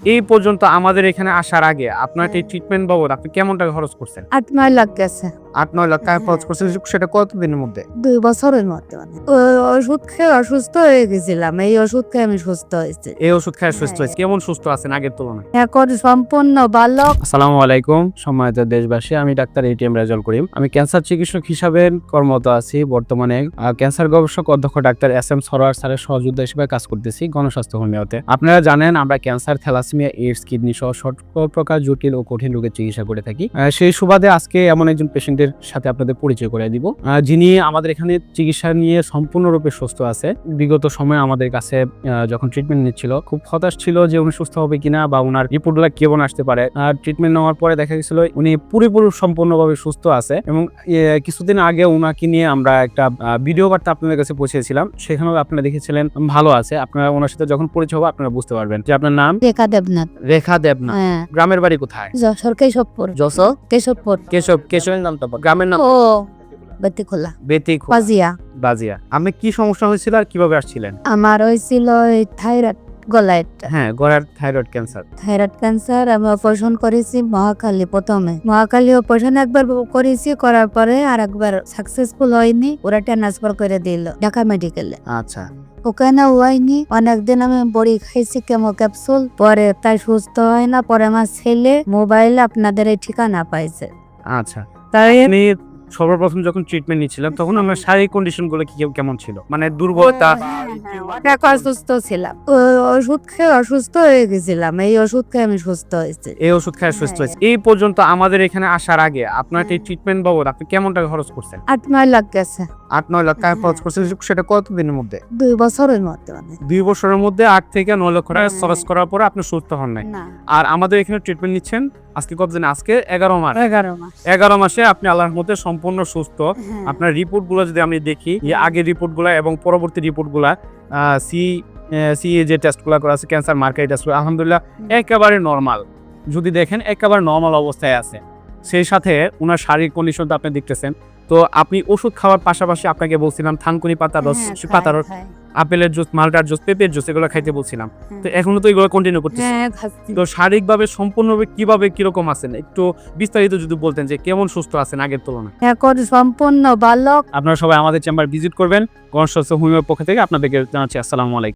এই পর্যন্ত আমাদের এখানে আসার আগে আপনার এই ট্রিটমেন্ট বাবদ আপনি কেমন টাকা খরচ করছেন? 8-9 লাখ গেছে 8-9 লাখ টাকা খরচ করছেন, সেটা কতদিনের মধ্যে? 2 বছরের মধ্যে। ওষুধ খেয়ে অসুস্থ হয়ে গেছিলাম, এই ওষুধ খেয়ে আমি সুস্থ হয়েছি। এই ওষুধ খেয়ে সুস্থ হয়েছে। কেমন সুস্থ আছেন আগের তুলনায়? এখন সম্পূর্ণ ভালো। আসসালামু আলাইকুম সম্মানিত দেশবাসী, আমি ডাক্তার এটিএম রেজাউল করিম। আমি ক্যান্সার চিকিৎসক হিসাবে কর্মরত আছি। বর্তমানে ক্যান্সার গবেষক অধ্যক্ষ ডাক্তার এস.এম. সরোয়ার স্যারের সহযোগিতা হিসেবে কাজ করতেছি গণস্বাস্থ্য হোমিওতে। আপনারা জানেন আমরা ক্যান্সার, থ্যালাসেমিয়া, এইডস, কিডনি সহ সকল প্রকার জটিল ও কঠিন রোগের চিকিৎসা করে থাকি। সেই সুবাদে আজকে এমন একজন পেশেন্টের সাথে আপনাদের পরিচয় করে দিব, যিনি আমাদের এখানে চিকিৎসা নিয়ে সম্পূর্ণরূপে সুস্থ আছে। বিগত সময়ে আমাদের কাছে যখন ট্রিটমেন্ট নিচ্ছিল খুব হতাশ ছিল যে উনি সুস্থ হবে কিনা বা ওনার রিপোর্টগুলো কেমন আসতে পারে। ট্রিটমেন্ট নেওয়ার পরে দেখা গেছিল উনি পুরোপুরি সম্পূর্ণভাবে সুস্থ আছে এবং কিছুদিন আগে ওনাকে নিয়ে আমরা একটা ভিডিও বার্তা আপনাদের কাছে পৌঁছেছিলাম, সেখানেও আপনারা দেখেছিলেন ভালো আছে। আপনারা ওনার সাথে যখন পরিচয় হবে আপনারা বুঝতে পারবেন যে আপনার নাম রেখা দেবনাথ। রেখা দেবনাথ। হ্যাঁ, গ্রামের বাড়ি কোথায়? যশোর কেশবপুর। যশোর কেশবপুর। কেশবের নামটা বল। গ্রামের নাম ও বেতিখোলা বেতিখোলা পাজিয়া। বাজিয়া। আমি কি সমস্যা হয়েছিল আর কিভাবে আসছিলেন? আমার হয়েছিল থাইরয়েড, গলায় হ্যাঁ, গলার থাইরয়েড ক্যান্সার। Thyroid cancer. আমি অপারেশন করেছি মহাখালী। প্রথমে মহাখালী অপারেশন একবার করেছি, করার পরে আর একবার সাকসেসফুল হয়নি, ওরা ট্রান্সফার করে দিল ঢাকা মেডিকেলে। আচ্ছা, ওখানে হয়নি, অনেকদিন আমি বড়ি খাইছি কেমো ক্যাপসুল, পরে তাই সুস্থ হয় না। পরে আমার ছেলে মোবাইলে আপনাদের এই ঠিকানা পাইছে। আচ্ছা। তাই আমি সর্বপ্রথম যখন ট্রিটমেন্ট নিচ্ছিলাম তখন আমার শারীরিক কন্ডিশন গুলো কেমন ছিল? মানে দুর্বলতা? অনেক অসুস্থ ছিলাম, ওষুধ খেয়ে অসুস্থ হয়ে গেছিলাম, এই ওষুধ খেয়ে আমি সুস্থ হয়েছি। এই ওষুধ খেয়ে সুস্থ হয়েছে। এই পর্যন্ত আমাদের এখানে আসার আগে আপনার এই ট্রিটমেন্ট বাবদ আপনি কেমন টাকা খরচ করছেন? 8-9 লাখ গেছে 8-9 লাখ টাকা খরচ করছেন, সেটা কতদিনের মধ্যে? 2 বছরের মধ্যে। 2 বছরের মধ্যে 8 থেকে 9 লক্ষ টাকা খরচ করার পরে আপনি সুস্থ হন নাই। আর আমাদের এখানে ট্রিটমেন্ট নিচ্ছেন আজকে কতদিন? আজকে 11 মাস। 11 মাস। 11 মাসে আপনি আল্লাহর মধ্যে সম্পূর্ণ সুস্থ। আপনার রিপোর্ট গুলো যদি আমি দেখি, আগের রিপোর্ট গুলা এবং পরবর্তী রিপোর্ট গুলা, সি যে টেস্ট গুলা করা আছে, ক্যান্সার মার্কার টেস্ট, আলহামদুলিল্লাহ একেবারে নরমাল। যদি দেখেন একেবারে নরমাল অবস্থায় আছে। সেই সাথে ওনার শারীরিক কন্ডিশনটা আপনি দেখতেছেন। তো আপনি ওষুধ খাওয়ার পাশাপাশি আপনাকে বলছিলাম থানকুনি পাতার রস, পাতার রস, আপেলের জুস, মালটার জুস, পেঁপের জুস, এগুলো খাইতে বলছিলাম। তো এখনো তো এগুলো কন্টিনিউ করতেছেন। তো শারীরিকভাবে সম্পূর্ণভাবে কিভাবে কিরকম আছেন একটু বিস্তারিত যদি বলতেন যে কেমন সুস্থ আছেন আগের তুলনায়? এখন সম্পূর্ণ ভালো। আপনারা সবাই আমাদের চেম্বার ভিজিট করবেন। গণস্বাস্থ্য হোমিওর পক্ষ থেকে আপনাদেরকে জানাচ্ছি আসসালামু আলাইকুম।